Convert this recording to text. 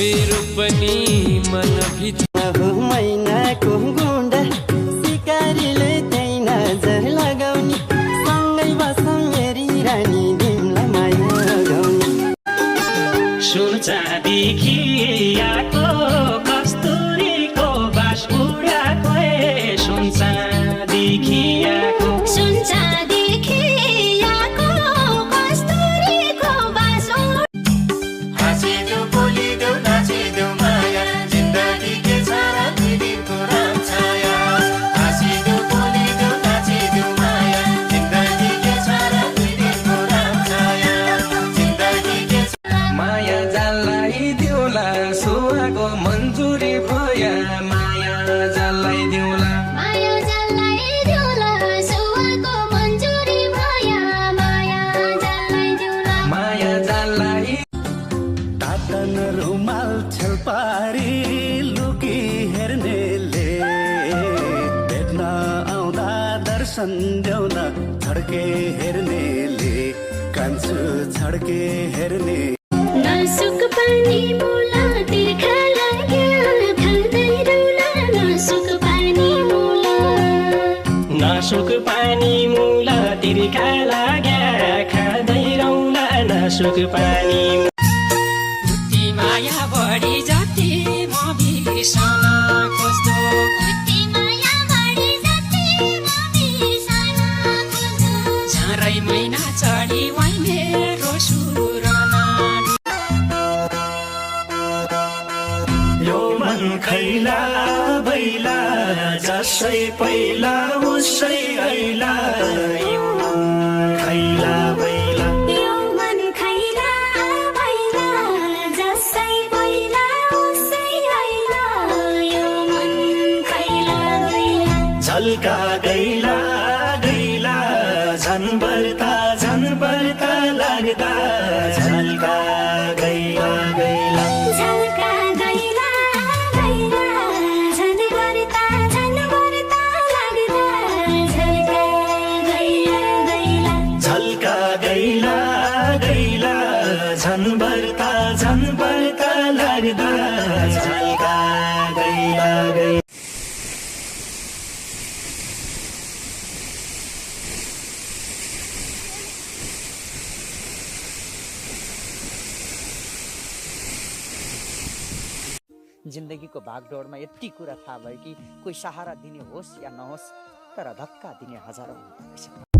मेरो पनि मनभित्र मैनाको गुण्डा सिकारीले त्यही नजर लगाउने सँगै बसौँ मेरी रानी तिमीलाई माया गाउने सुन चाँदीखि आएको कस्तुरीको बास उडाएको सुन चाँदीखि आएको मन्जुरी भया माया जल्लाई दिउला माया जल्लाई तातन रुमाल छेलपारी लुकी हेर्नेले भेट्न आउँदा दर्शन देउन छड्के हेर्नेले कान्छु छड्के हेर्ने नासुक पानी मुला तिर्खा लाग्यो खाँदै रौला नासुक पानी मुला नासुक पानी मुला तिर्खा लाग्या खाँदै रौला नासुक पानी उति माया बढी जति म बिर्सन खोज्दो झरै महिना चढी वाइ मेरो सुरमा यो मन खैला बैला जसै पहिला उसै ऐला यो मन खैला बैला यो मन खैला बैला जसै पहिला उसै ऐला यो मन खैला बैला झल्का गैला गैला झन बर्ता लाग्दा झल्का गैला गैला झल्का गैला गैला झन बर्ता लाग्दा झल्का गैला गैला झल्का गैला गैला झन बर्ता लाग्दा झल्का गैला गैला जिन्दगीको भागदौडमा यति कुरा थाहा भयो कि कोही सहारा दिने होस् या नहोस् तर धक्का दिने हजारौं